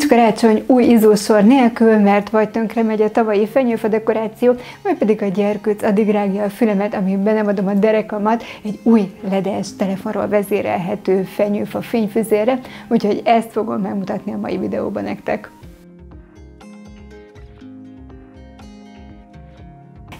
Nincs karácsony új izzósor nélkül, mert vagy tönkre megy a tavalyi fenyőfa dekoráció, vagy pedig a gyerkőc addig rágja a fülemet, amiben nem adom a derekamat egy új ledes, telefonról vezérelhető fenyőfa fényfüzérre, úgyhogy ezt fogom megmutatni a mai videóban nektek.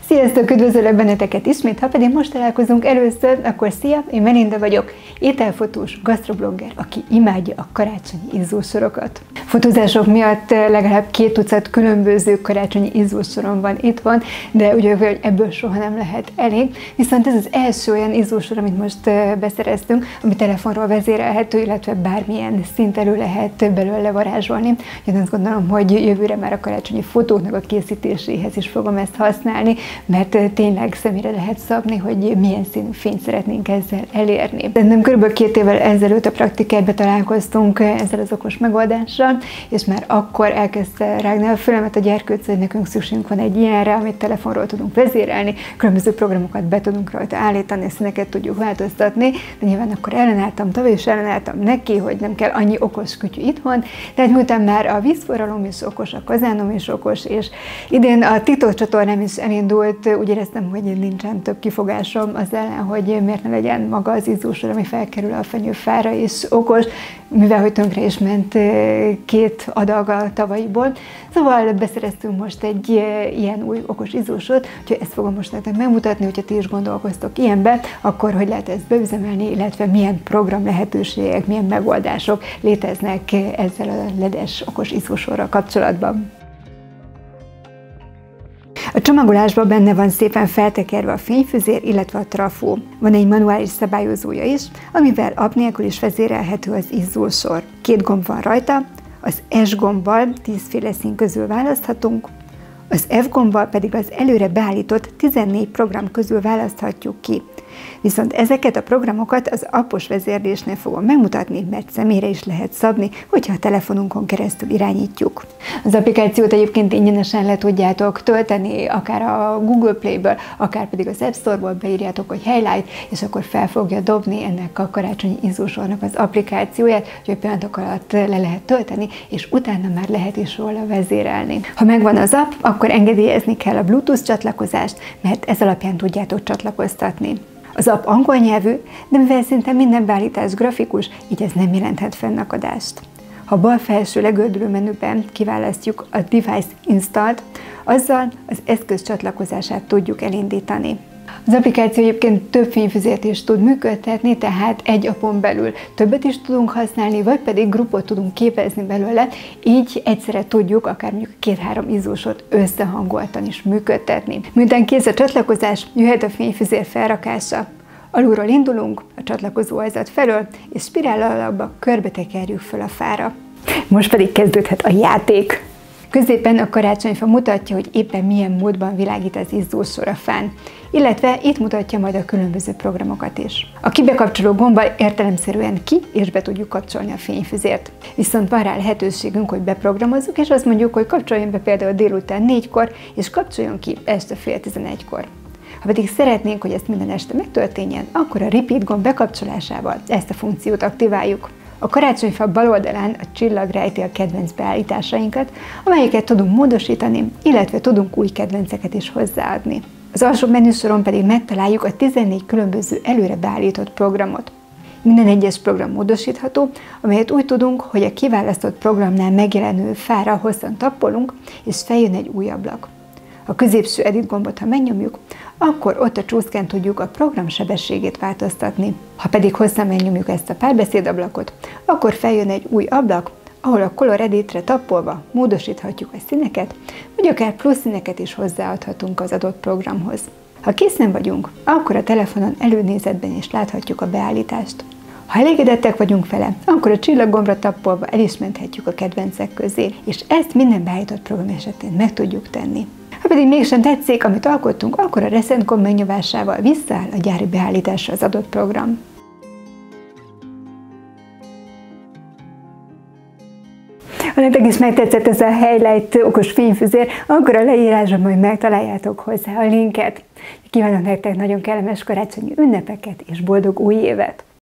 Sziasztok, üdvözöllek benneteket ismét, ha pedig most találkozunk először, akkor szia, én Melinda vagyok, ételfotós, gasztroblogger, aki imádja a karácsonyi izzósorokat. Fotózások miatt legalább 2 tucat különböző karácsonyi izzósorom van itthon, de ugye ebből soha nem lehet elég, viszont ez az első olyan izzósor, amit most beszereztünk, ami telefonról vezérelhető, illetve bármilyen szint elő lehet belőle varázsolni. Én azt gondolom, hogy jövőre már a karácsonyi fotóknak a készítéséhez is fogom ezt használni, mert tényleg személyre lehet szabni, hogy milyen színű fényt szeretnénk ezzel elérni. Szerintem kb. 2 évvel ezelőtt a praktikában találkoztunk ezzel az okos megoldással, és már akkor elkezdte rágni a fülemet a gyerkőc, hogy nekünk szükségünk van egy ilyenre, amit telefonról tudunk vezérelni, különböző programokat be tudunk rajta állítani, színeket tudjuk változtatni, de nyilván akkor ellenálltam, tavaly is ellenálltam neki, hogy nem kell annyi okos kütyű itthon, de miután már a vízforralom is okos, a kazánom is okos, és idén a TikTok csatornám is elindult, úgy éreztem, hogy nincsen több kifogásom az ellen, hogy miért ne legyen maga az izzósor, ami felkerül a fenyőfára és okos, mivel hogy tönkre is ment 2 adag a tavalyiból. Szóval beszereztünk most egy ilyen új okos izzósort, úgyhogy ezt fogom most nektek megmutatni, hogyha ti is gondolkoztok ilyenbe, akkor hogy lehet ezt beüzemelni, illetve milyen program lehetőségek, milyen megoldások léteznek ezzel a ledes okos izzósorral kapcsolatban. A csomagolásban benne van szépen feltekerve a fényfüzér, illetve a trafó. Van egy manuális szabályozója is, amivel app nélkül is vezérelhető az izzósor. 2 gomb van rajta, az S gombbal 10 féle szín közül választhatunk, az F gombbal pedig az előre beállított 14 program közül választhatjuk ki. Viszont ezeket a programokat az appos vezérlésnél fogom megmutatni, mert személyre is lehet szabni, hogyha a telefonunkon keresztül irányítjuk. Az applikációt egyébként ingyenesen le tudjátok tölteni, akár a Google Play-ből, akár pedig az App Store-ból beírjátok, hogy Highlight, és akkor fel fogja dobni ennek a karácsonyi izzósornak az applikációját, hogy pillanatok alatt le lehet tölteni, és utána már lehet is róla vezérelni. Ha megvan az app, akkor engedélyezni kell a Bluetooth csatlakozást, mert ez alapján tudjátok csatlakoztatni. Az app angol nyelvű, de mivel szinte minden beállítás grafikus, így ez nem jelenthet fennakadást. Ha a bal felső legördülő menüben kiválasztjuk a Device Install-t, azzal az eszköz csatlakozását tudjuk elindítani. Az applikáció egyébként több fényfüzért is tud működtetni, tehát egy appon belül többet is tudunk használni, vagy pedig grupot tudunk képezni belőle, így egyszerre tudjuk akár mondjuk 2-3 izzósort összehangoltan is működtetni. Miután kész a csatlakozás, jöhet a fényfüzér felrakása. Alulról indulunk, a csatlakozó ajzat felől, és spirál alakba körbe tekerjük fel a fára. Most pedig kezdődhet a játék! Középen a karácsonyfa mutatja, hogy éppen milyen módban világít az izzósor a fán, illetve itt mutatja majd a különböző programokat is. A kibekapcsoló gombbal értelemszerűen ki és be tudjuk kapcsolni a fényfüzért. Viszont van rá lehetőségünk, hogy beprogramozzuk, és azt mondjuk, hogy kapcsoljon be például délután 4-kor, és kapcsoljon ki este fél 11-kor. Ha pedig szeretnénk, hogy ezt minden este megtörténjen, akkor a Repeat gomb bekapcsolásával ezt a funkciót aktiváljuk. A karácsonyfa bal oldalán a csillag rejti a kedvenc beállításainkat, amelyeket tudunk módosítani, illetve tudunk új kedvenceket is hozzáadni. Az alsó menüsoron pedig megtaláljuk a 14 különböző előre beállított programot. Minden egyes program módosítható, amelyet úgy tudunk, hogy a kiválasztott programnál megjelenő fára hosszan tappolunk, és feljön egy új ablak. A középső Edit gombot, ha megnyomjuk, akkor ott a csúszkán tudjuk a program sebességét változtatni. Ha pedig hosszan megnyomjuk ezt a párbeszédablakot, akkor feljön egy új ablak, ahol a Color Editre tappolva módosíthatjuk a színeket, vagy akár plusz színeket is hozzáadhatunk az adott programhoz. Ha készen vagyunk, akkor a telefonon előnézetben is láthatjuk a beállítást. Ha elégedettek vagyunk vele, akkor a csillaggombra tappolva el is menthetjük a kedvencek közé, és ezt minden beállított program esetén meg tudjuk tenni. Ha pedig mégsem tetszik, amit alkottunk, akkor a Reset gomb megnyomásával visszaáll a gyári beállításra az adott program. Ha nektek is megtetszett ez a Highlight okos fényfüzér, akkor a leírásban majd megtaláljátok hozzá a linket. Kívánok nektek nagyon kellemes karácsonyi ünnepeket és boldog új évet!